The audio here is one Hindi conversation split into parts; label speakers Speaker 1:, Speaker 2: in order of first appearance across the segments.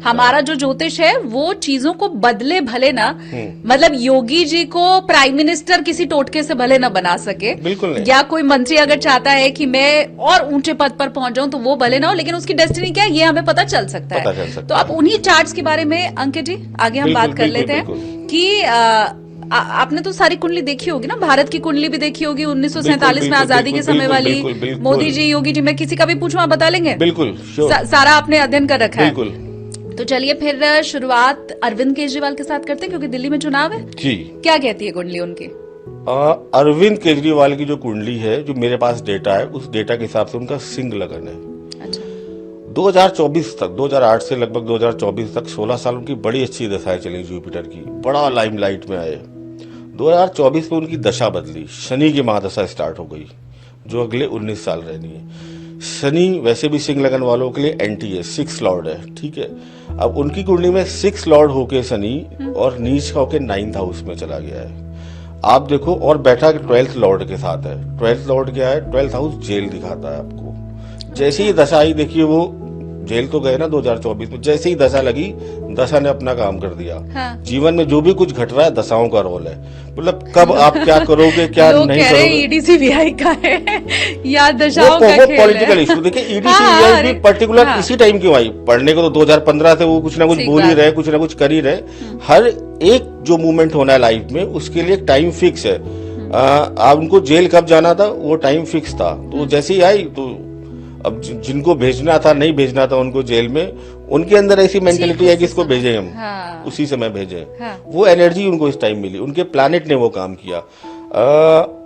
Speaker 1: हमारा जो ज्योतिष है वो चीजों को बदले भले ना, मतलब योगी जी को प्राइम मिनिस्टर किसी टोटके से भले ना बना सके,
Speaker 2: बिल्कुल नहीं।
Speaker 1: या कोई मंत्री अगर चाहता है कि मैं और ऊंचे पद पर पहुंच जाऊं तो वो भले ना हो, लेकिन उसकी डेस्टिनी क्या है ये हमें पता चल सकता है। तो आप उन्हीं चार्ट्स के बारे में अंकित जी आगे हम बात कर लेते हैं कि आपने तो सारी कुंडली देखी होगी ना, भारत की कुंडली भी देखी होगी 1947 में आजादी के समय वाली, मोदी जी, योगी जी, मैं किसी का भी पूछूं आप बता लेंगे?
Speaker 2: बिल्कुल,
Speaker 1: सारा आपने अध्ययन कर रखा है।
Speaker 2: बिल्कुल।
Speaker 1: तो चलिए फिर शुरुआत अरविंद केजरीवाल के साथ करते हैं, क्योंकि दिल्ली में चुनाव है
Speaker 2: जी।
Speaker 1: क्या कहती है कुंडली उनकी?
Speaker 2: अरविंद केजरीवाल की जो कुंडली है, जो मेरे पास डेटा है, उस डेटा के हिसाब से उनका सिंह लगन है।
Speaker 1: अच्छा।
Speaker 2: 2024 तक, 2008 से लगभग 2024 तक 16 साल उनकी बड़ी अच्छी दशाएं चली जुपिटर की, बड़ा लाइमलाइट में आए। 2024 में उनकी दशा बदली, शनि की महादशा स्टार्ट हो गई, जो अगले 19 साल रहनी है। शनि वैसे भी सिंह लगन वालों के लिए एंटी है, 6 लॉर्ड है, ठीक है। अब उनकी कुंडली में 6 लॉर्ड होके शनि और नीच का होके 9th हाउस में चला गया है। आप देखो, और बैठा 12th लॉर्ड के साथ है। 12th लॉर्ड क्या है? 12th हाउस जेल दिखाता है आपको। जैसे ही दशा आई, देखिए वो जेल तो गए ना 2024 में, जैसे ही दशा लगी, दशा ने अपना काम कर दिया।
Speaker 1: हाँ।
Speaker 2: जीवन में जो भी कुछ घट रहा है दशाओं का रोल है, मतलब कब आप क्या करोगे क्या नहीं करोगे।
Speaker 1: ईडीसीबीआई का है या दशाओं का खेल है।
Speaker 2: पॉलिटिकल इशू देखिए, ईडीसीबीआई भी पर्टिकुलर इसी टाइम क्यों आई? पढ़ने को तो 2015 से वो कुछ ना कुछ बोल ही रहे, कुछ ना कुछ कर ही रहे। हर एक जो मूवमेंट होना है लाइफ में, उसके लिए एक टाइम फिक्स है। आप उनको जेल कब जाना था वो टाइम फिक्स था, तो जैसे ही आई तो अब जिनको भेजना था नहीं भेजना था उनको जेल में, उनके अंदर ऐसी मेंटेलिटी है कि इसको भेजे हम। हाँ। उसी समय भेजे। हाँ। वो एनर्जी उनको इस टाइम मिली, उनके प्लैनेट ने वो काम किया।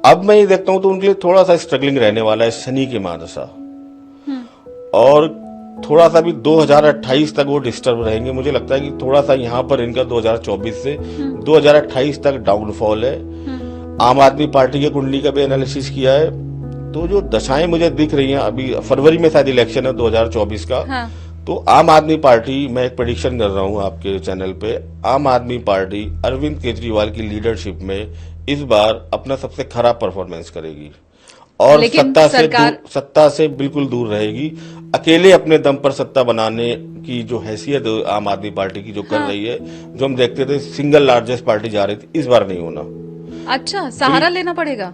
Speaker 2: अब मैं ये देखता हूं तो उनके लिए थोड़ा सा स्ट्रगलिंग रहने वाला है शनि की महादशा, और थोड़ा सा भी 2028 तक वो डिस्टर्ब रहेंगे। मुझे लगता है कि थोड़ा सा यहाँ पर इनका 2024 से 2028 तक डाउनफॉल है। आम आदमी पार्टी के कुंडली का भी एनालिसिस किया है, तो जो दशाएं मुझे दिख रही हैं, अभी फरवरी में शायद इलेक्शन है 2024 का। हाँ। तो आम आदमी पार्टी, मैं एक प्रेडिक्शन कर रहा हूं आपके चैनल पे, आम आदमी पार्टी अरविंद केजरीवाल की लीडरशिप में इस बार अपना सबसे खराब परफॉर्मेंस करेगी और सत्ता से बिल्कुल दूर रहेगी। अकेले अपने दम पर सत्ता बनाने की जो हैसियत आम आदमी पार्टी की जो कर रही है, जो हम देखते थे सिंगल लार्जेस्ट पार्टी जा रही थी, इस बार नहीं होना। अच्छा, सहारा लेना पड़ेगा,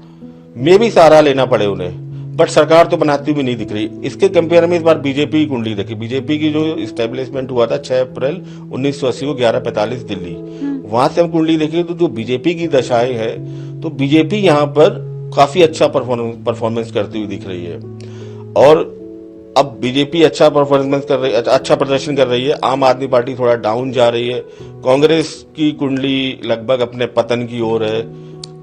Speaker 2: मे भी सहारा लेना पड़े उन्हें, बट सरकार तो बनाती भी नहीं दिख रही। इसके कंपेयर में इस बार बीजेपी की कुंडली देखी, बीजेपी की जो इस्टेब्लिशमेंट हुआ था 6 अप्रैल 1980 को 11:45 दिल्ली, वहां से हम कुंडली देखी तो जो बीजेपी की दशाएं है, तो बीजेपी यहाँ पर काफी अच्छा परफॉर्मेंस करती हुई दिख रही है। और अब बीजेपी अच्छा परफॉर्मेंस कर रही है, अच्छा प्रदर्शन कर रही है, आम आदमी पार्टी थोड़ा डाउन जा रही है। कांग्रेस की कुंडली लगभग अपने पतन की ओर है,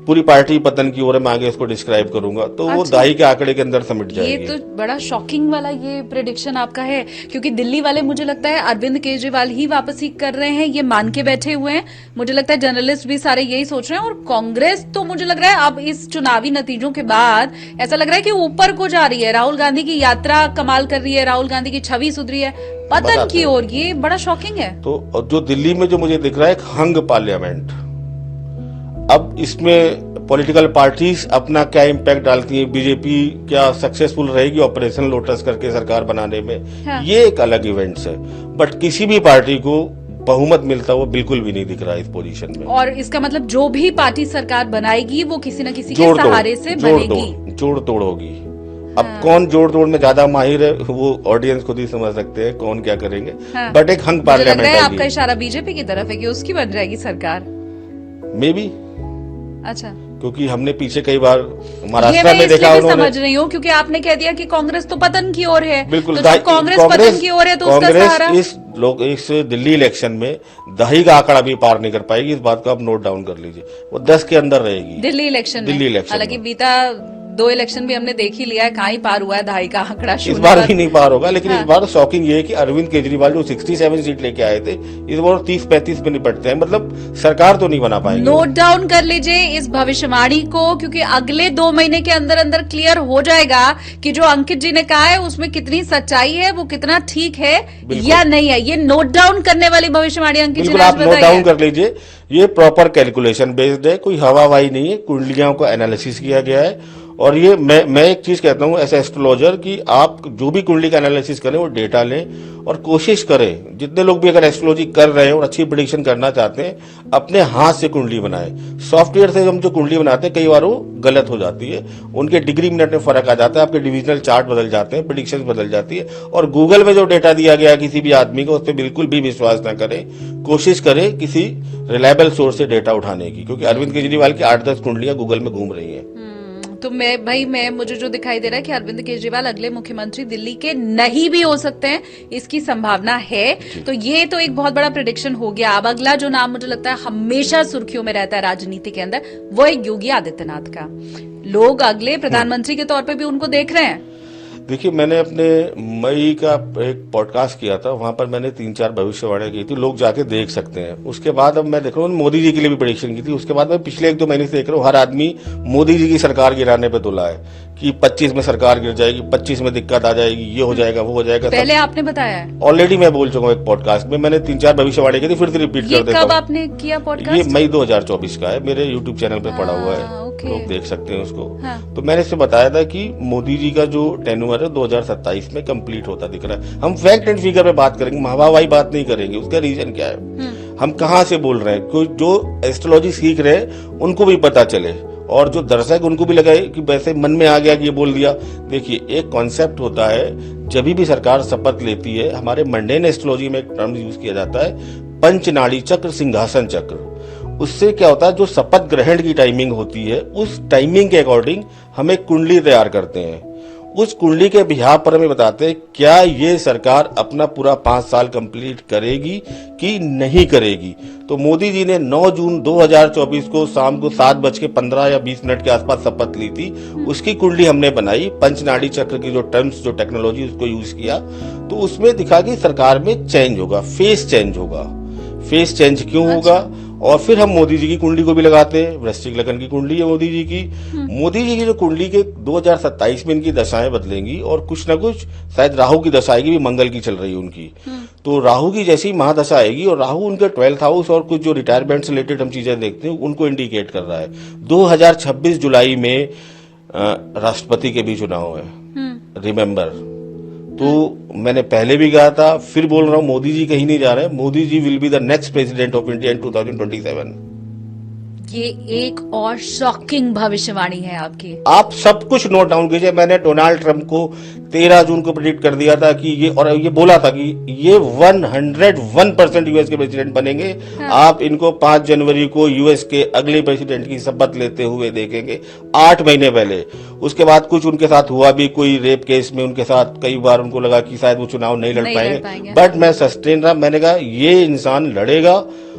Speaker 2: पूरी पार्टी पतन की ओर है। मैं आगे इसको डिस्क्राइब करूंगा तो वो दाई के आंकड़े के अंदर समिट जाएगी।
Speaker 1: ये तो बड़ा शॉकिंग वाला ये प्रेडिक्शन आपका है, क्योंकि दिल्ली वाले मुझे लगता है अरविंद केजरीवाल ही वापसी कर रहे हैं, ये मान के बैठे हुए हैं। मुझे लगता है जर्नलिस्ट भी सारे यही सोच रहे हैं, और कांग्रेस तो मुझे लग रहा है अब इस चुनावी नतीजों के बाद ऐसा लग रहा है कि ऊपर को जा रही है। राहुल गांधी की यात्रा कमाल कर रही है, राहुल गांधी की छवि सुधरी है, पतन की ओर। ये बड़ा शॉकिंग है।
Speaker 2: तो जो दिल्ली में जो मुझे दिख रहा है, एक हंग पार्लियामेंट। अब इसमें पॉलिटिकल पार्टीज अपना क्या इम्पैक्ट डालती है, बीजेपी क्या सक्सेसफुल रहेगी ऑपरेशन लोटस करके सरकार बनाने में, हाँ। ये एक अलग इवेंट्स है, बट किसी भी पार्टी को बहुमत मिलता वो बिल्कुल भी नहीं दिख रहा है इस पोजीशन में।
Speaker 1: और इसका मतलब जो भी पार्टी सरकार बनाएगी वो किसी न किसी के सहारे से बनेगी,
Speaker 2: जोड़ तोड़ होगी। अब कौन जोड़ तोड़ में ज्यादा माहिर है वो ऑडियंस खुद ही समझ सकते हैं कौन क्या करेंगे, हाँ। बट एक हंग पार्लियामेंट है।
Speaker 1: आपका इशारा बीजेपी की तरफ है कि उसकी बन जाएगी सरकार,
Speaker 2: मे बी।
Speaker 1: अच्छा,
Speaker 2: क्योंकि हमने पीछे कई बार महाराष्ट्र में देखा, उन्होंने
Speaker 1: समझ रही हूँ क्योंकि आपने कह दिया कि कांग्रेस तो पतन की ओर है।
Speaker 2: बिल्कुल,
Speaker 1: तो कांग्रेस पतन की ओर है तो उसका सहारा
Speaker 2: इस दिल्ली इलेक्शन में दही का आंकड़ा भी पार नहीं कर पाएगी। इस बात को आप नोट डाउन कर लीजिए, वो 10 के अंदर रहेगी दिल्ली इलेक्शन।
Speaker 1: हालांकि बीता 2 इलेक्शन भी हमने देख ही लिया है, कहाँ ही पार हुआ है दहाई का आंकड़ा।
Speaker 2: इस बार भी नहीं पार होगा, लेकिन इस बार शॉकिंग ये है कि अरविंद केजरीवाल जो 67 सीट लेके आए थे, इस बार 30-35 में निपटते हैं, मतलब सरकार तो नहीं बना पाएंगे।
Speaker 1: नोट डाउन कर लीजिए इस भविष्यवाणी को, क्योंकि अगले 2 महीने के अंदर अंदर क्लियर हो जाएगा कि जो अंकित जी ने कहा है उसमें कितनी सच्चाई है, वो कितना ठीक है या नहीं है। ये नोट डाउन करने वाली भविष्यवाणी अंकित जी,
Speaker 2: आप नोट डाउन कर लीजिए। ये प्रॉपर कैलकुलेशन बेस्ड है, कोई हवाबाजी नहीं है, कुंडलियों को एनालिसिस किया गया है और ये मैं एक चीज कहता हूं एज एस्ट्रोलॉजर कि आप जो भी कुंडली का एनालिसिस करें वो डेटा लें और कोशिश करें, जितने लोग भी अगर एस्ट्रोलॉजी कर रहे हैं और अच्छी प्रेडिक्शन करना चाहते हैं, अपने हाथ से कुंडली बनाएं। सॉफ्टवेयर से हम जो कुंडली बनाते हैं कई बार वो गलत हो जाती है, उनके डिग्री मिनट में फर्क आ जाता है, आपके डिविजनल चार्ट बदल जाते हैं, प्रेडिक्शन बदल जाती है। और गूगल में जो डेटा दिया गया किसी भी आदमी को, उस पर बिल्कुल भी विश्वास न करें, कोशिश करें किसी रिलायबल सोर्स से डेटा उठाने की, क्योंकि अरविंद केजरीवाल की 8-10 कुंडलियां गूगल में घूम रही हैं।
Speaker 1: तो मुझे जो दिखाई दे रहा है कि अरविंद केजरीवाल अगले मुख्यमंत्री दिल्ली के नहीं भी हो सकते हैं, इसकी संभावना है। तो ये तो एक बहुत बड़ा प्रेडिक्शन हो गया। अब अगला जो नाम मुझे लगता है हमेशा सुर्खियों में रहता है राजनीति के अंदर, वो है योगी आदित्यनाथ का। लोग अगले प्रधानमंत्री के तौर पे भी उनको देख रहे हैं।
Speaker 2: देखिए, मैंने अपने मई का एक पॉडकास्ट किया था, वहां पर मैंने 3-4 भविष्यवाणियां की थी, लोग जाके देख सकते हैं। उसके बाद अब मैं देख रहा हूँ मोदी जी के लिए भी प्रेडिक्शन की थी। उसके बाद मैं पिछले 1-2 महीने से देख रहा हूँ हर आदमी मोदी जी की सरकार गिराने पे तुला है कि 25 में सरकार गिर जाएगी, 25 में दिक्कत आ जाएगी, ये हो जाएगा, वो हो जाएगा।
Speaker 1: पहले आपने बताया है
Speaker 2: ऑलरेडी, मैं बोल चुका हूँ एक पॉडकास्ट में, मैंने 3-4 भविष्यवाणी की थी, फिर से रिपीट कर देता हूँ।
Speaker 1: कब आपने किया पॉडकास्ट?
Speaker 2: ये मई 2024 का है, मेरे यूट्यूब चैनल पे पड़ा हुआ है, लोग देख सकते हैं उसको। तो मैंने इससे बताया था कि मोदी जी का जो टेन्योर है 2027 में कंप्लीट होता दिख रहा है। हम फैक्ट एंड फिगर पे बात करेंगे, महावाही बात नहीं करेंगे। उसका रीजन क्या है, हम कहाँ से बोल रहे हैं, कोई जो एस्ट्रोलॉजी सीख रहे हैं उनको भी पता चले, और जो दर्शक उनको भी लगे कि वैसे मन में आ गया कि ये बोल दिया। देखिए, एक कॉन्सेप्ट होता है, जब भी सरकार शपथ लेती है, हमारे मंडेन एस्ट्रोलॉजी में एक टर्म यूज किया जाता है, पंचनाड़ी चक्र, सिंहासन चक्र। उससे क्या होता है, जो शपथ ग्रहण की टाइमिंग होती है, उस टाइमिंग के अकॉर्डिंग हम एक कुंडली तैयार करते हैं। उस कुंडली के बिहार पर हमें बताते हैं क्या ये सरकार अपना पूरा 5 साल कंप्लीट करेगी कि नहीं करेगी। तो मोदी जी ने 9 जून 2024 को शाम को 7:15 या 20 मिनट के आसपास शपथ ली थी। उसकी कुंडली हमने बनाई, पंचनाड़ी चक्र की जो टर्म्स, जो टेक्नोलॉजी, उसको यूज किया। तो उसमें दिखा कि सरकार में चेंज होगा, फेस चेंज होगा। फेस चेंज क्यों होगा? और फिर हम मोदी जी की कुंडली को भी लगाते हैं, वृश्चिक लगन की कुंडली है मोदी जी की। मोदी जी की जो कुंडली के 2027 में इनकी दशाएं बदलेंगी, और कुछ ना कुछ शायद राहु की दशा आएगी, भी मंगल की चल रही है उनकी। तो राहु की जैसी महादशा आएगी, और राहु उनके 12th हाउस और कुछ जो रिटायरमेंट से रिलेटेड हम चीजें देखते हैं उनको इंडिकेट कर रहा है। 2026 जुलाई में राष्ट्रपति के भी चुनाव है, रिमेम्बर। तो मैंने पहले भी कहा था, फिर बोल रहा हूं, मोदी जी कहीं नहीं जा रहे हैं। Modi ji will be the next president of India in 2027।
Speaker 1: ये एक और शॉकिंग भविष्यवाणी है आपकी।
Speaker 2: आप सब कुछ नोट डाउन कीजिए। मैंने डोनाल्ड ट्रंप को 13 जून को प्रेडिक्ट कर दिया था कि ये, और ये बोला था कि ये 101% यूएस के प्रेसिडेंट बनेंगे। आप इनको 5 जनवरी को यूएस के अगले प्रेसिडेंट की शपथ लेते हुए देखेंगे, 8 महीने पहले। उसके बाद कुछ उनके साथ हुआ भी, कोई रेप केस में उनके साथ कई बार उनको लगा कि शायद वो चुनाव नहीं लड़ पाएंगे, बट मैं सस्टेन रहा। मैंने कहा ये इंसान लड़ेगा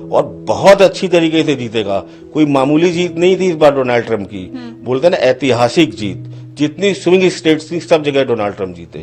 Speaker 2: और बहुत अच्छी तरीके से जीतेगा। कोई मामूली जीत नहीं थी इस बार डोनाल्ड ट्रंप की, बोलते हैं ना ऐतिहासिक जीत। जितनी स्विंग स्टेट्स थी सब जगह डोनाल्ड ट्रंप जीते।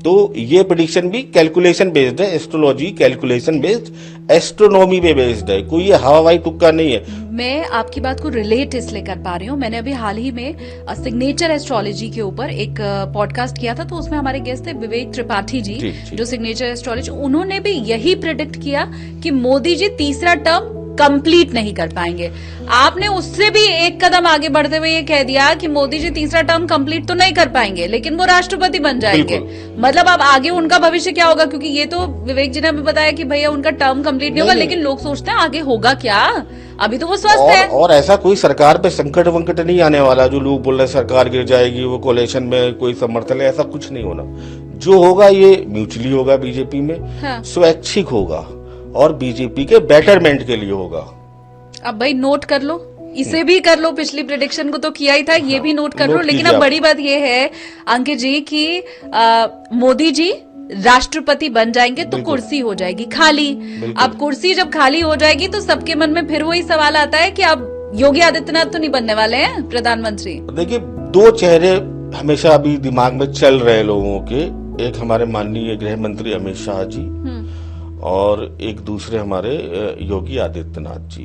Speaker 2: तो ये प्रेडिक्शन भी कैलकुलेशन बेस्ड है, एस्ट्रोलॉजी कैलकुलेशन बेस्ड, एस्ट्रोनॉमी पे बेस्ड है, कोई ये हवाई तुक्का नहीं है।
Speaker 1: मैं आपकी बात को रिलेट इसलिए कर पा रही हूँ, मैंने अभी हाल ही में सिग्नेचर एस्ट्रोलॉजी के ऊपर एक पॉडकास्ट किया था, तो उसमें हमारे गेस्ट थे विवेक त्रिपाठी जी, जो सिग्नेचर एस्ट्रोलॉजी, उन्होंने भी यही प्रेडिक्ट किया कि मोदी जी तीसरा टर्म कंप्लीट नहीं कर पाएंगे। आपने उससे भी एक कदम आगे बढ़ते हुए ये कह दिया कि मोदी जी तीसरा टर्म कंप्लीट तो नहीं कर पाएंगे, लेकिन वो राष्ट्रपति बन जाएंगे। मतलब अब आगे उनका भविष्य क्या होगा, क्योंकि ये तो विवेक जी ने हमें बताया कि भैया उनका टर्म कंप्लीट नहीं होगा, लेकिन लोग सोचते हैं आगे होगा क्या, अभी तो वो स्वस्थ है।
Speaker 2: और ऐसा कोई सरकार पे संकट वंकट नहीं आने वाला जो लोग बोल रहे हैं सरकार गिर जाएगी, वो कोalition में कोई समर्थन है, ऐसा कुछ नहीं होना। जो होगा ये म्यूचुअली होगा, बीजेपी में स्वैच्छिक होगा और बीजेपी के बेटरमेंट के लिए होगा।
Speaker 1: अब भाई नोट कर लो, इसे भी कर लो, पिछली प्रेडिक्शन को तो किया ही था, ये भी नोट कर लो। लेकिन अब बड़ी बात ये है अंकित जी कि मोदी जी राष्ट्रपति बन जाएंगे तो कुर्सी हो जाएगी खाली। अब कुर्सी जब खाली हो जाएगी तो सबके मन में फिर वही सवाल आता है कि अब योगी आदित्यनाथ तो नहीं बनने वाले हैं प्रधानमंत्री।
Speaker 2: देखिए, 2 चेहरे हमेशा अभी दिमाग में चल रहे लोगों के, एक हमारे माननीय गृह मंत्री अमित शाह जी और एक दूसरे हमारे योगी आदित्यनाथ जी।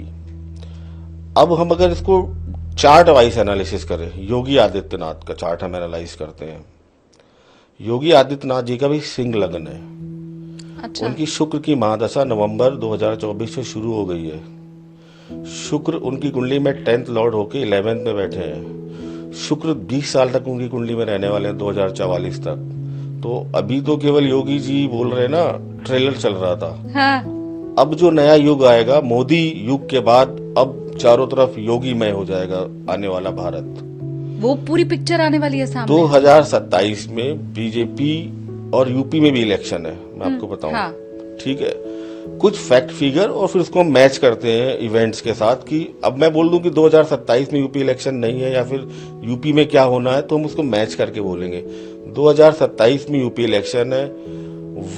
Speaker 2: अब हम अगर इसको चार्ट वाइज एनालिसिस करें, योगी आदित्यनाथ का चार्ट हम एनालाइज करते हैं। योगी आदित्यनाथ जी का भी सिंह लगन है। अच्छा। उनकी शुक्र की महादशा नवंबर 2024 से शुरू हो गई है। शुक्र उनकी कुंडली में 10th लॉर्ड होके 11th में बैठे हैं। शुक्र 20 साल तक उनकी कुंडली में रहने वाले हैं, 2044 तक। तो अभी तो केवल योगी जी बोल रहे हैं ना, ट्रेलर चल रहा था।
Speaker 1: हाँ।
Speaker 2: अब जो नया युग आएगा, मोदी युग के बाद, अब चारों तरफ योगीमय हो जाएगा आने वाला भारत।
Speaker 1: वो पूरी पिक्चर आने वाली है सामने।
Speaker 2: 2027 में बीजेपी और यूपी में भी इलेक्शन है, मैं आपको बताऊं।
Speaker 1: हाँ।
Speaker 2: ठीक है, कुछ फैक्ट फिगर और फिर उसको मैच करते हैं इवेंट्स के साथ कि अब मैं बोल दूं कि 2027 में यूपी इलेक्शन नहीं है या फिर यूपी में क्या होना है, तो हम उसको मैच करके बोलेंगे। 2027 में यूपी इलेक्शन है,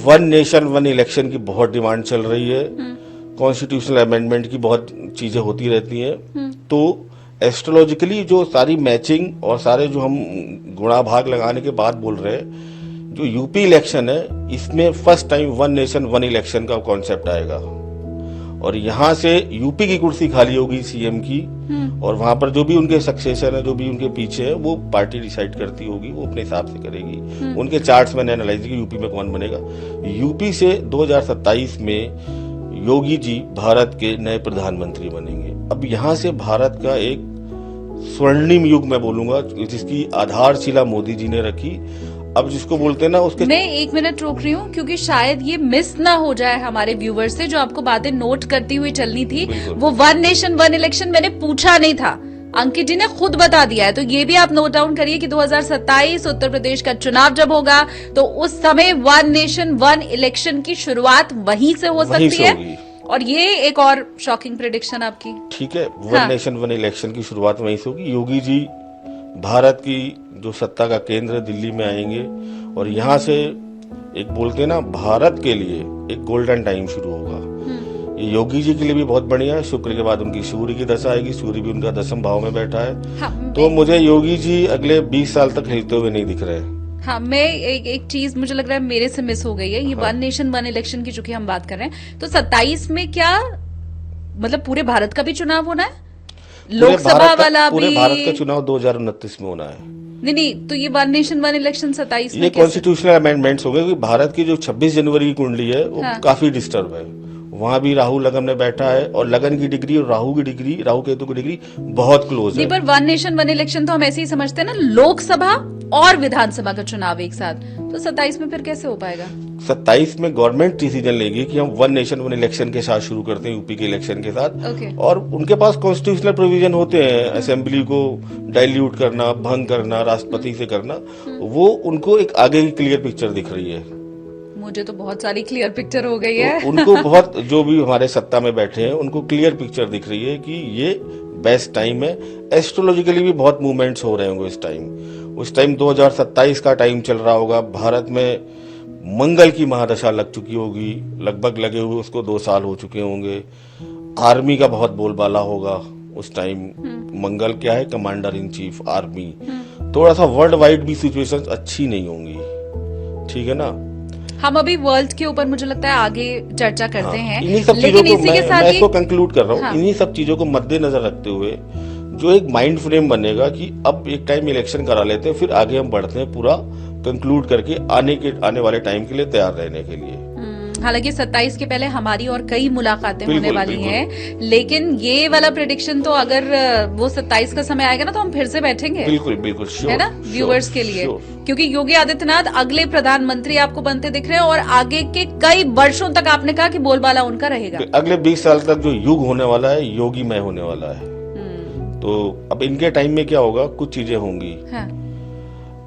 Speaker 2: वन नेशन वन इलेक्शन की बहुत डिमांड चल रही है, कॉन्स्टिट्यूशनल अमेंडमेंट की बहुत चीजें होती रहती हैं। तो एस्ट्रोलॉजिकली जो सारी मैचिंग और सारे जो हम गुणा भाग लगाने के बाद बोल रहे हैं, जो यूपी इलेक्शन है इसमें first time one nation one election का कॉन्सेप्ट आएगा और यहां से यूपी की कुर्सी खाली होगी सीएम की, और वहां पर जो भी उनके सक्सेसर है, जो भी उनके पीछे है, वो पार्टी डिसाइड करती होगी, वो अपने हिसाब से करेगी। उनके चार्ट्स मैंने एनालाइज की यूपी में कौन बनेगा। यूपी से 2027 में योगी जी भारत के नए प्रधानमंत्री बनेंगे। अब यहां से भारत का एक स्वर्णिम युग मैं बोलूंगा, जिसकी आधारशिला मोदी जी ने रखी। अब जिसको बोलते हैं ना उसके,
Speaker 1: मैं 1 मिनट रोक रही हूँ क्योंकि शायद ये मिस ना हो जाए हमारे व्यूवर्स से, जो आपको बातें नोट करती हुई चलनी थी। वो वन नेशन वन इलेक्शन मैंने पूछा नहीं था, अंकित जी ने खुद बता दिया है। तो ये भी आप नोट डाउन करिए कि 2027 उत्तर प्रदेश का चुनाव जब होगा तो उस समय वन नेशन वन इलेक्शन की शुरुआत वहीं से हो सकती है। और ये एक और शॉकिंग प्रेडिक्शन आपकी।
Speaker 2: ठीक है, वन नेशन वन इलेक्शन की शुरुआत वहीं से होगी। योगी जी भारत की जो सत्ता का केंद्र दिल्ली में आएंगे और यहाँ से एक बोलते हैं ना, भारत के लिए एक गोल्डन टाइम शुरू होगा। ये योगी जी के लिए भी बहुत बढ़िया है। शुक्र के बाद उनकी सूर्य की दशा आएगी, सूर्य भी उनका 10वें भाव में बैठा है। हाँ, तो मुझे योगी जी अगले 20 साल तक हिलते हुए नहीं दिख रहे।
Speaker 1: हाँ, मैं एक चीज मुझे लग रहा है मेरे से मिस हो गई है। ये वन नेशन वन इलेक्शन की चूंकि हम बात कर रहे हैं, तो 27 में क्या मतलब पूरे भारत का भी चुनाव होना है? लोकसभा वाला
Speaker 2: पूरे भारत का चुनाव 2029 में होना है।
Speaker 1: नहीं, तो ये वन नेशन वन इलेक्शन 27 में
Speaker 2: ये कॉन्स्टिट्यूशनल अमेंडमेंट्स हो गए, क्योंकि भारत की जो 26 जनवरी की कुंडली है वो काफी डिस्टर्ब है। वहां भी राहु लगन में बैठा है और लगन की डिग्री और राहु की डिग्री, राहु केतु की डिग्री बहुत क्लोज है।
Speaker 1: पर वन नेशन वन इलेक्शन तो हम ऐसे ही समझते हैं ना, लोकसभा और विधानसभा का चुनाव एक साथ। तो 27 में फिर कैसे हो पाएगा?
Speaker 2: 27 में गवर्नमेंट डिसीजन लेगी कि हम वन नेशन वन इलेक्शन के साथ शुरू करते हैं, यूपी के इलेक्शन के साथ। और उनके पास कॉन्स्टिट्यूशनल प्रोविजन होते हैं, असेंबली को डाइल्यूट करना, भंग करना, राष्ट्रपति से करना। वो उनको एक आगे की क्लियर पिक्चर दिख रही है।
Speaker 1: मुझे तो बहुत सारी क्लियर पिक्चर हो गई है।
Speaker 2: उनको बहुत, जो भी हमारे सत्ता में बैठे हैं उनको क्लियर पिक्चर दिख रही है कि ये बेस्ट टाइम है। एस्ट्रोलॉजिकली भी बहुत मूवमेंट्स हो रहे होंगे इस टाइम। उस टाइम 2027 का टाइम चल रहा होगा। भारत में मंगल की महादशा लग चुकी होगी, लगभग लगे हुए उसको 2 साल हो चुके होंगे। आर्मी का बहुत बोलबाला होगा उस टाइम। मंगल क्या है? Commander in chief army. थोड़ा सा वर्ल्ड वाइड भी सिचुएशंस अच्छी नहीं होंगी, ठीक है ना।
Speaker 1: हम अभी वर्ल्ड के ऊपर मुझे लगता है आगे चर्चा करते हैं।
Speaker 2: इन्हीं सब चीजों को मैं इसको कंक्लूड कर रहा हूँ। इन्हीं सब चीजों को मद्देनजर रखते हुए जो एक माइंड फ्रेम बनेगा कि अब एक टाइम इलेक्शन करा लेते हैं, फिर आगे हम बढ़ते हैं, पूरा कंक्लूड करके आने वाले टाइम के लिए तैयार रहने के लिए।
Speaker 1: हालांकि 27 के पहले हमारी और कई मुलाकातें होने वाली हैं, लेकिन ये वाला प्रेडिक्शन तो अगर वो 27 का समय आएगा ना तो हम फिर से बैठेंगे।
Speaker 2: बिल्कुल
Speaker 1: है ना, व्यूअर्स के लिए। क्योंकि योगी आदित्यनाथ अगले प्रधानमंत्री आपको बनते दिख रहे हैं और आगे के कई वर्षों तक आपने कहा कि बोलबाला उनका रहेगा।
Speaker 2: अगले 20 साल तक जो युग होने वाला है, योगीमय होने वाला है। तो अब इनके टाइम में क्या होगा, कुछ चीजें होंगी।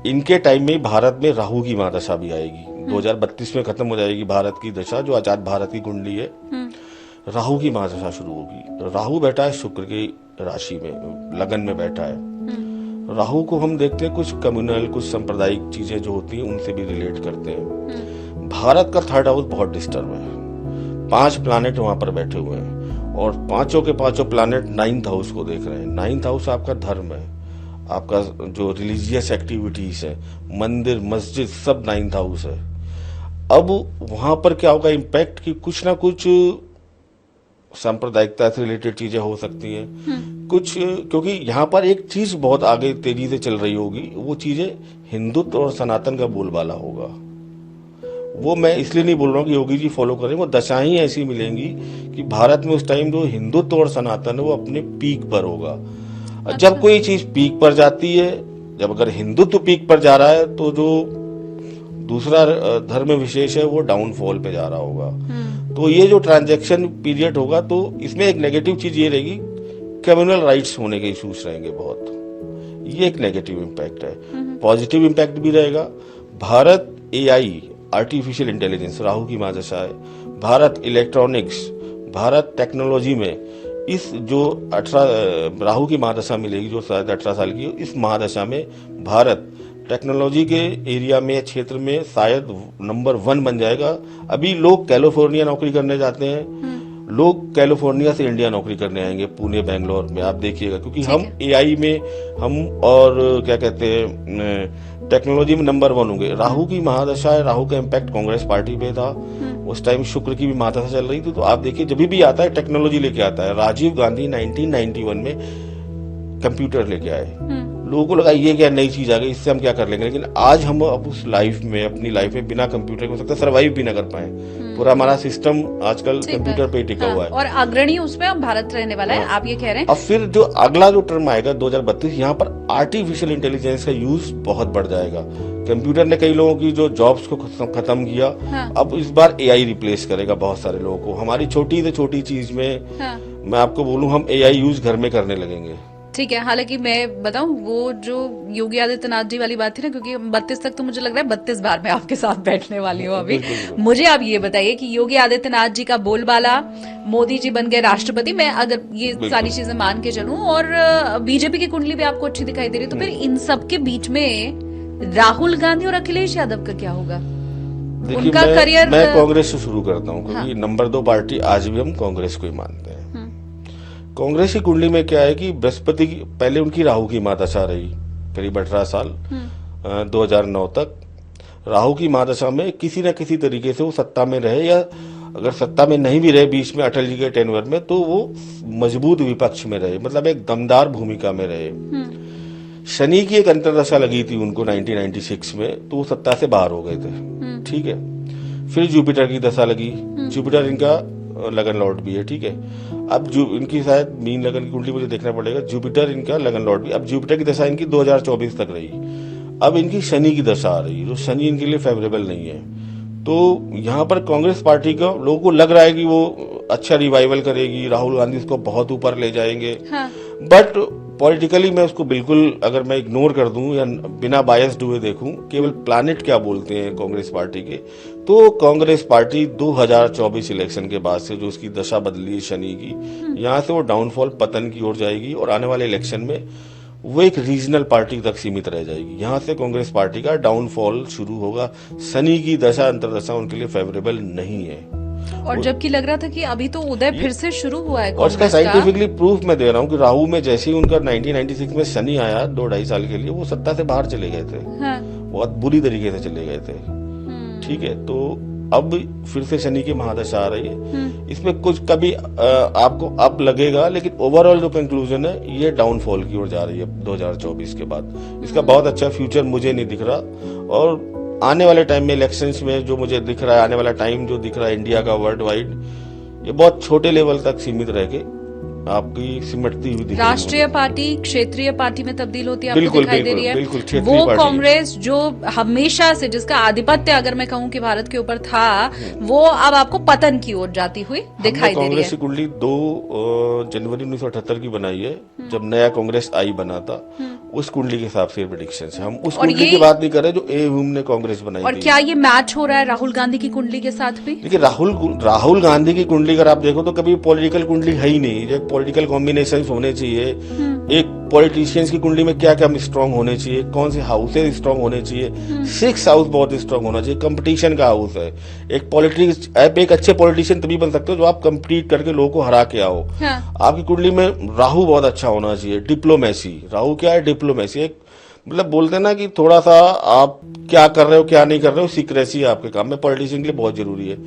Speaker 2: इनके टाइम में भारत में राहु की महादशा भी आएगी। 2032 में खत्म हो जाएगी भारत की दशा, जो आजाद भारत की कुंडली है। राहु की महादशा शुरू होगी। राहु बैठा है शुक्र की राशि में, लगन में बैठा है। राहु को हम देखते हैं कुछ कम्युनल, कुछ सांप्रदायिक चीजें जो होती हैं उनसे भी रिलेट करते हैं। भारत का 3rd हाउस बहुत डिस्टर्ब है। 5 प्लैनेट वहां पर बैठे हुए हैं और पांचों के पांचों प्लैनेट 9th हाउस को देख रहे हैं। 9th हाउस आपका धर्म है, आपका जो रिलीजियस एक्टिविटीज है, मंदिर मस्जिद सब 9th हाउस है। अब वहां पर क्या होगा इम्पैक्ट कि कुछ ना कुछ सांप्रदायिकता से रिलेटेड चीजें हो सकती हैं। कुछ, क्योंकि यहाँ पर एक चीज बहुत आगे तेजी से चल रही होगी, वो चीजें हिंदुत्व और सनातन का बोलबाला होगा। वो मैं इसलिए नहीं बोल रहा हूँ कि योगी जी फॉलो करें, वो दशाएं ही ऐसी मिलेंगी कि भारत में उस टाइम जो हिंदुत्व और सनातन है वो अपने पीक पर होगा। जब कोई चीज पीक पर जाती है, जब अगर हिंदुत्व पीक पर जा रहा है तो जो दूसरा धर्म विशेष है वो डाउनफॉल पे जा रहा होगा। तो ये जो ट्रांजैक्शन पीरियड होगा तो इसमें एक नेगेटिव चीज ये रहेगी, कम्युनल राइट्स होने के इश्यूज रहेंगे बहुत, ये एक नेगेटिव इम्पैक्ट है। पॉजिटिव इम्पैक्ट भी रहेगा, Bharat AI artificial intelligence Rahu की महादशा है, भारत इलेक्ट्रॉनिक्स, भारत टेक्नोलॉजी में इस जो 18 राहु की महादशा मिलेगी जो शायद 18 साल की, इस महादशा में भारत टेक्नोलॉजी के एरिया में क्षेत्र में शायद नंबर 1 बन जाएगा। अभी लोग कैलिफोर्निया नौकरी करने जाते हैं, लोग कैलिफोर्निया से इंडिया नौकरी करने आएंगे, पुणे बेंगलोर में, आप देखिएगा, क्योंकि हम एआई में हम और क्या कहते हैं टेक्नोलॉजी में नंबर 1 होंगे। राहु की महादशा है, राहु का इम्पैक्ट कांग्रेस पार्टी पे था, उस टाइम शुक्र की भी महादशा चल रही थी। तो आप देखिए जब भी आता है टेक्नोलॉजी लेके आता है। राजीव गांधी 1991 में कंप्यूटर लेके आए, लोगों को लगा ये क्या नई चीज आ गई, इससे हम क्या कर लेंगे, लेकिन आज हम अब उस लाइफ में, अपनी लाइफ में बिना कंप्यूटर के हो सकता है सर्वाइव भी ना कर पाए। पूरा हमारा सिस्टम आजकल कंप्यूटर पे ही टिका हुआ है
Speaker 1: और अग्रणी उसमें अब भारत रहने वाला है, आप ये कह रहे हैं।
Speaker 2: अब फिर जो अगला जो टर्म आएगा 2032, यहाँ पर आर्टिफिशियल इंटेलिजेंस का यूज बहुत बढ़ जाएगा। कंप्यूटर ने कई लोगों की जो जॉब्स को खत्म किया, अब इस बार एआई रिप्लेस करेगा बहुत सारे लोगों को। हमारी छोटी से छोटी चीज में मैं आपको बोलूं, हम एआई यूज घर में करने लगेंगे।
Speaker 1: ठीक है, हालांकि मैं बताऊं वो जो योगी आदित्यनाथ जी वाली बात थी ना, क्योंकि 32 तक तो मुझे लग रहा है 32 बार मैं आपके साथ बैठने वाली हूँ अभी। मुझे आप ये बताइए कि योगी आदित्यनाथ जी का बोलबाला, मोदी जी बन गए राष्ट्रपति, मैं अगर ये सारी चीजें मान के चलूं और बीजेपी की कुंडली भी आपको अच्छी दिखाई दे रही, तो फिर इन सब के बीच में राहुल गांधी और अखिलेश यादव का क्या होगा? उनका करियर
Speaker 2: मैं कांग्रेस से शुरू करता हूँ, क्योंकि नंबर 2 पार्टी आज भी हम कांग्रेस को ही मानते हैं। कांग्रेस की कुंडली में क्या है कि बृहस्पति की पहले उनकी राहु की महादशा रही करीब 18 साल 2009 तक। राहु की महादशा में किसी न किसी तरीके से वो सत्ता में रहे, या अगर सत्ता में नहीं भी रहे बीच में अटल जी के टेन्योर में, तो वो मजबूत विपक्ष में रहे, मतलब एक दमदार भूमिका में रहे। शनि की एक अंतर्दशा लगी थी उनको 1996 में, तो वो सत्ता से बाहर हो गए थे। ठीक है, फिर जुपिटर की दशा लगी, जुपिटर इनका लगन लॉर्ड भी है। ठीक है, अब जो इनकी शायद मीन लगन की कुंडली मुझे देखना पड़ेगा, जुपिटर इनका लगन लॉर्ड भी। अब जुपिटर की दशा इनकी 2024 तक रही, अब इनकी शनि की दशा आ रही, जो शनि इनके लिए फेवरेबल नहीं है। तो यहाँ पर कांग्रेस पार्टी का लोगों को लग रहा है कि वो अच्छा रिवाइवल करेगी, राहुल गांधी उसको बहुत ऊपर ले जाएंगे। बट पॉलिटिकली मैं उसको बिल्कुल, अगर मैं इग्नोर कर दूं या बिना बायस्ड हुए देखूं, केवल प्लैनेट क्या बोलते हैं कांग्रेस पार्टी के, तो कांग्रेस पार्टी 2024 इलेक्शन के बाद से जो उसकी दशा बदली है शनि की, यहाँ से वो डाउनफॉल पतन की ओर जाएगी और आने वाले इलेक्शन में वो एक रीजनल पार्टी तक सीमित रह जाएगी। यहाँ से कांग्रेस पार्टी का डाउनफॉल शुरू होगा। शनि की दशा अंतर्दशा उनके लिए फेवरेबल नहीं है,
Speaker 1: और जबकि लग रहा था कि अभी तो उदय फिर से शुरू हुआ है।
Speaker 2: और इसका साइंटिफिकली प्रूफ मैं दे रहा हूँ कि राहु में जैसे ही उनका 1996 में शनि आया 2-2.5 साल के लिए, वो सत्ता से बाहर चले गए थे। बहुत बुरी तरीके से चले गए थे। ठीक है, तो अब फिर से शनि की महादशा आ रही है। इसमें कुछ कभी आपको अब लगेगा, लेकिन ओवरऑल जो कंक्लूजन है ये डाउनफॉल की ओर जा रही है 2024 के बाद। इसका बहुत अच्छा फ्यूचर मुझे नहीं दिख रहा, और आने वाले टाइम में इलेक्शंस में जो मुझे दिख रहा है, आने वाला टाइम जो दिख रहा है इंडिया का वर्ल्ड वाइड, ये बहुत छोटे लेवल तक सीमित रह के आपकी सिमटती हुई
Speaker 1: राष्ट्रीय पार्टी क्षेत्रीय पार्टी में तब्दील होती है, आपको दिखाई दे रही है। वो कांग्रेस जो हमेशा से, जिसका आधिपत्य अगर मैं कहूँ कि भारत के ऊपर था, वो अब आपको पतन की ओर जाती हुई दिखाई दे रही है।
Speaker 2: कांग्रेस की कुंडली 2 जनवरी 1978 की बनाई है, जब नया कांग्रेस आई बना था। उस कुंडली के हिसाब से प्रेडिक्शन है, हम उस कुंडली की बात नहीं कर रहे जो एहुम ने कांग्रेस बनाई।
Speaker 1: और क्या ये मैच हो रहा है राहुल गांधी की कुंडली के साथ भी?
Speaker 2: देखिए, राहुल गांधी की कुंडली अगर आप देखो तो कभी पॉलिटिकल कुंडली है ही नहीं। जो पॉलिटिकल कॉम्बिनेशन होने चाहिए, एक पॉलिटिशियंस की कुंडली में क्या क्या स्ट्रांग होने चाहिए, कौन से हाउसेज स्ट्रांग होने चाहिए। 6 हाउस बहुत स्ट्रांग होना चाहिए, कंपटीशन का हाउस है। एक पॉलिटिक्स, आप एक अच्छे पॉलिटिशियन तभी बन सकते हो जो आप कंपीट करके लोगों को हरा के आओ। आपकी कुंडली में राहु बहुत अच्छा होना चाहिए। डिप्लोमेसी, राहु क्या है? डिप्लोमेसी। एक मतलब बोलते हैं ना कि थोड़ा सा आप क्या कर रहे हो क्या नहीं कर रहे हो, सीक्रेसी आपके काम में पॉलिटिशियन के लिए बहुत जरूरी है।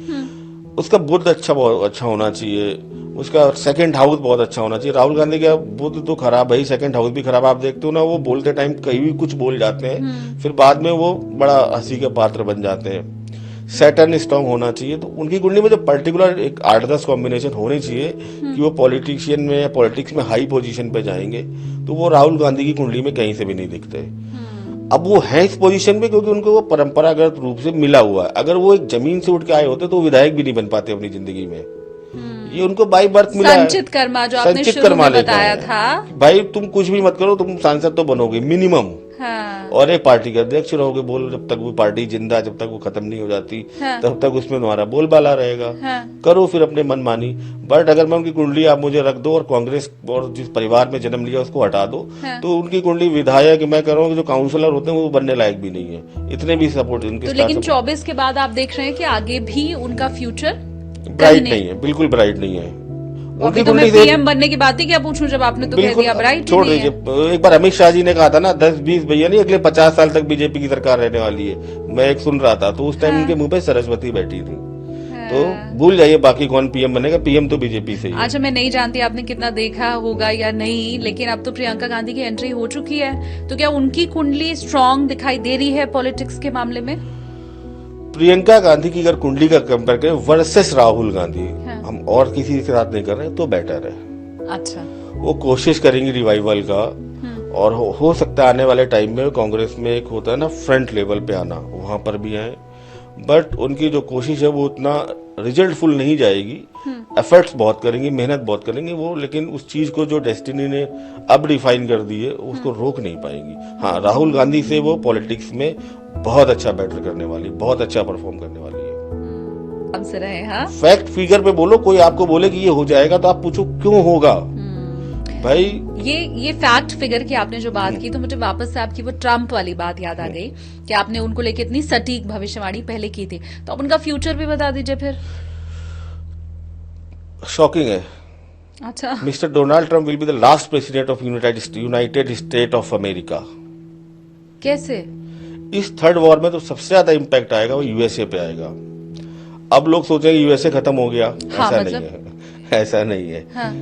Speaker 2: उसका बुद्ध बहुत अच्छा होना चाहिए, उसका सेकंड हाउस बहुत अच्छा होना चाहिए। राहुल गांधी का बुद्ध तो खराब है, सेकंड हाउस भी खराब। आप देखते हो ना, वो बोलते टाइम कहीं भी कुछ बोल जाते हैं, फिर बाद में वो बड़ा हंसी के पात्र बन जाते हैं। सैटर्न स्ट्रांग होना चाहिए। तो उनकी कुंडली में जो पर्टिकुलर एक 8-10 कॉम्बिनेशन होने चाहिए कि वो पॉलिटिशियन में या पॉलिटिक्स में हाई पोजीशन पे जाएंगे, तो वो राहुल गांधी की कुंडली में कहीं से भी नहीं दिखते। अब वो है इस पोजीशन पे क्योंकि उनको वो परंपरागत रूप से मिला हुआ है। अगर वो एक जमीन से उठ के आए होते तो विधायक भी नहीं बन पाते अपनी जिंदगी में। ये उनको बाई बर्थ मिला है।
Speaker 1: संचित कर्मा जो आपने शुरू में बताया था,
Speaker 2: भाई तुम कुछ भी मत करो, तुम सांसद तो बनोगे मिनिमम।
Speaker 1: हाँ।
Speaker 2: और एक पार्टी के अध्यक्ष रहोगे, बोल जब तक वो पार्टी जिंदा, जब तक वो खत्म नहीं हो जाती,
Speaker 1: हाँ।
Speaker 2: तब तक उसमें तुम्हारा बोलबाला रहेगा।
Speaker 1: हाँ।
Speaker 2: करो फिर अपने मन मानी। बट अगर मैं उनकी कुंडली आप मुझे रख दो और कांग्रेस और जिस परिवार में जन्म लिया उसको हटा दो,
Speaker 1: हाँ।
Speaker 2: तो उनकी कुंडली विधायक, मैं कह रहा हूँ जो काउंसलर होते हैं वो बनने लायक भी नहीं है, इतने भी सपोर्ट उनके।
Speaker 1: तो लेकिन 24 के बाद आप देख रहे हैं कि आगे भी उनका फ्यूचर
Speaker 2: ब्राइट नहीं है, बिल्कुल ब्राइट नहीं है।
Speaker 1: अभी तो मैं पीएम बनने की बात ही क्या पूछूं, जब आपने तो कह दिया ब्राइट।
Speaker 2: छोड़ दीजिए। एक बार अमित शाह जी ने कहा था ना 10-20 भैया नहीं, अगले 50 साल तक बीजेपी की सरकार रहने वाली है। मैं एक सुन रहा था तो उस टाइम उनके मुंह पे सरस्वती बैठी थी। तो भूल जाइए बाकी कौन पीएम बनेगा, पीएम तो बीजेपी से ही है।
Speaker 1: अच्छा, मैं नहीं जानती आपने कितना देखा होगा या नहीं, लेकिन अब तो प्रियंका गांधी की एंट्री हो चुकी है, तो क्या उनकी कुंडली स्ट्रांग दिखाई दे रही है पॉलिटिक्स के मामले में?
Speaker 2: प्रियंका गांधी की अगर कुंडली का कंपेयर करें वर्सेस राहुल गांधी,
Speaker 1: हाँ।
Speaker 2: हम और किसी के साथ नहीं कर रहे तो बेटर है।
Speaker 1: अच्छा,
Speaker 2: वो कोशिश करेंगे रिवाइवल का, और हो सकता है आने वाले टाइम में कांग्रेस में एक होता है ना फ्रंट लेवल पे आना, वहां पर भी आए। बट उनकी जो कोशिश है वो उतना रिजल्टफुल नहीं जाएगी। एफर्ट्स बहुत करेंगे, मेहनत बहुत करेंगे वो, लेकिन उस चीज को जो डेस्टिनी ने अब डिफाइन कर दी है उसको रोक नहीं पाएंगी। हाँ, राहुल गांधी से वो पॉलिटिक्स में बहुत अच्छा बैटर करने वाली, बहुत अच्छा परफॉर्म करने वाली है।
Speaker 1: से रहे। हाँ,
Speaker 2: फैक्ट फिगर पे बोलो, कोई आपको बोले कि ये हो जाएगा तो आप पूछो क्यों होगा भाई।
Speaker 1: ये फैक्ट फिगर की आपने जो बात की, तो मुझे वापस से आपकी वो ट्रम्प वाली बात याद आ गई कि आपने उनको लेके इतनी सटीक भविष्यवाणी पहले की थी, तो अब उनका फ्यूचर भी बता दीजिए फिर।
Speaker 2: शॉकिंग है।
Speaker 1: अच्छा,
Speaker 2: mister Donald Trump will be the last president of United state of America.
Speaker 1: कैसे?
Speaker 2: इस थर्ड वॉर में तो सबसे ज्यादा इम्पैक्ट आएगा वो यूएसए पे आएगा। अब लोग सोचेंगे यूएसए खत्म हो गया,
Speaker 1: हाँ,
Speaker 2: ऐसा
Speaker 1: मतलब?
Speaker 2: नहीं है, ऐसा नहीं है।
Speaker 1: हाँ।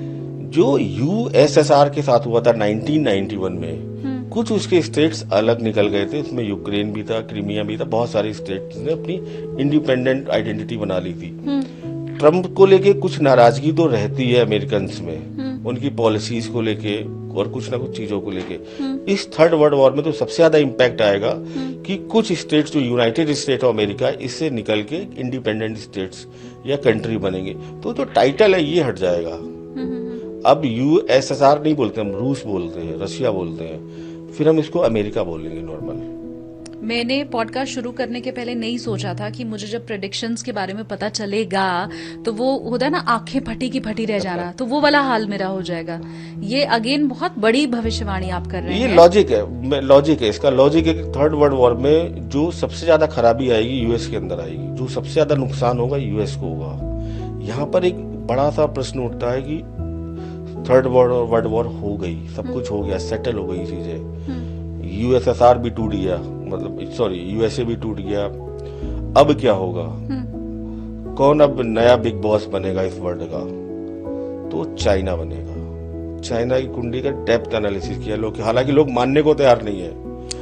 Speaker 2: जो यूएसएसआर के साथ हुआ था 1991 में, कुछ उसके स्टेट्स अलग निकल गए थे, उसमें यूक्रेन भी था, क्रीमिया भी था, बहुत सारे स्टेट्स ने अपनी इंडिपेंडेंट आइडेंटिटी बना ली थी। ट्रम्प को लेके कुछ नाराजगी तो रहती है अमेरिकन में, उनकी पॉलिसीज को लेके और कुछ ना कुछ चीजों को लेके। इस थर्ड वर्ल्ड वॉर में तो सबसे ज्यादा इम्पैक्ट आएगा कि कुछ स्टेट्स जो यूनाइटेड स्टेट ऑफ अमेरिका, इससे निकल के इंडिपेंडेंट स्टेट्स या कंट्री बनेंगे, तो जो टाइटल है ये हट जाएगा। अब यूएसएसआर नहीं बोलते, हम रूस बोलते हैं, रशिया बोलते हैं, फिर हम इसको अमेरिका बोलेंगे नॉर्मल।
Speaker 1: मैंने पॉडकास्ट शुरू करने के पहले नहीं सोचा था कि मुझे जब प्रेडिक्शंस के बारे में पता चलेगा तो वो होता है ना, आंखें फटी की फटी रह जाना, तो वो वाला हाल मेरा हो जाएगा। ये अगेन बहुत बड़ी भविष्यवाणी आप कर रहे हैं।
Speaker 2: ये लॉजिक है इसका। लॉजिक है थर्ड वर्ल्ड वॉर में जो सबसे ज्यादा खराबी आएगी यूएस के अंदर आएगी, जो सबसे ज्यादा नुकसान होगा यूएस को होगा। यहाँ पर एक बड़ा सा प्रश्न उठता है कि थर्ड वर्ल्ड वॉर हो गई, सब कुछ हो गया, सेटल हो गई चीजें, यूएसएसआर भी टूट गया, मतलब सॉरी यूएसए भी टूट गया, अब क्या होगा? कौन अब नया बिग बॉस बनेगा इस वर्ल्ड का? तो चाइना बनेगा। चाइना की कुंडली का डेप्थ एनालिसिस किया लोग, हालांकि लोग मानने को तैयार नहीं है।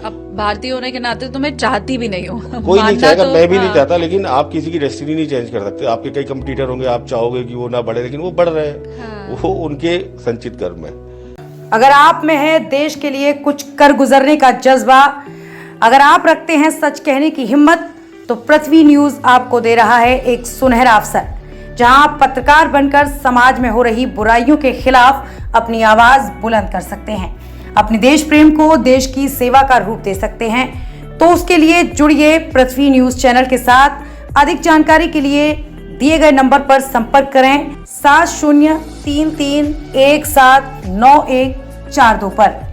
Speaker 1: अब भारतीय होने के नाते तो मैं चाहती भी नहीं हूँ,
Speaker 2: कोई नहीं चाहेगा, मैं भी नहीं चाहता, लेकिन आप किसी की डेस्टिनी नहीं चेंज कर सकते। आपके कई कंपटीटर होंगे, आप चाहोगे कि वो ना बढ़े, लेकिन वो बढ़ रहे हैं, वो उनके संचित कर्म है।
Speaker 3: अगर आप में है देश के लिए कुछ कर गुजरने का जज्बा, अगर आप रखते हैं सच कहने की हिम्मत, तो पृथ्वी न्यूज आपको दे रहा है एक सुनहरा अवसर, जहां आप पत्रकार बनकर समाज में हो रही बुराइयों के खिलाफ अपनी आवाज बुलंद कर सकते हैं, अपने देश प्रेम को देश की सेवा का रूप दे सकते हैं। तो उसके लिए जुड़िए पृथ्वी न्यूज चैनल के साथ। अधिक जानकारी के लिए दिए गए नंबर पर संपर्क करें 7033179142 पर।